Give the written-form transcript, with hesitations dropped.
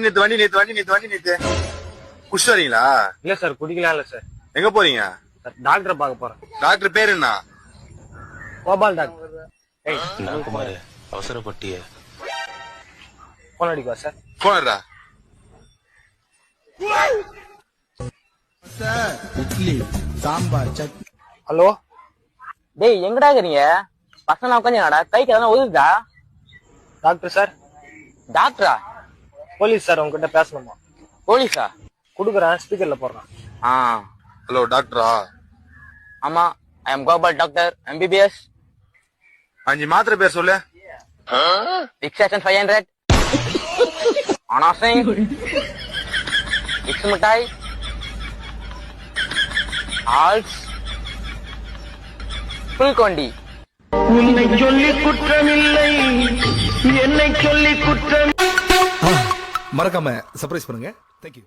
நேத்து குடிச்சு வரீங்களா? இல்ல சார், குடிக்கலாம் இல்ல சார். எங்க போறீங்க? டாக்டரை பார்க்க போறேன். டாக்டர் பேரு என்ன? கோபால் டாக்டர். குமார் அவசரப்பட்டிய போன் அடிக்குவா சார்? போனடா. இட்லி சாம்பார் சட்னி. ஹலோ, டேய் எங்கடா இருக்கீங்க? பசங்க உட்காந்துடா, கைக்கு எதனா உதுதா? Doctor sir. டாக்டரா? போலீஸ் சார், உங்ககிட்ட பேசணுமா? போலீஸா? குடுக்குறேன், ஸ்பீக்கர்ல போடுறேன். ஹலோ டாக்டரா? ஆமா, I am Gopal doctor, MBBS. 5 மாத்திரை பேர் சொல்லு. பிக்சேஷன் 500, அனாசிங், பிக்ஸ் மிட்டாய், ஆல்ஸ், புல்கொண்டி. உன்னை சொல்லி குற்றமில்லை, என்னை சொல்லி குற்றம். மறக்காம சர்ப்ரைஸ் பண்ணுங்க. தேங்க்யூ.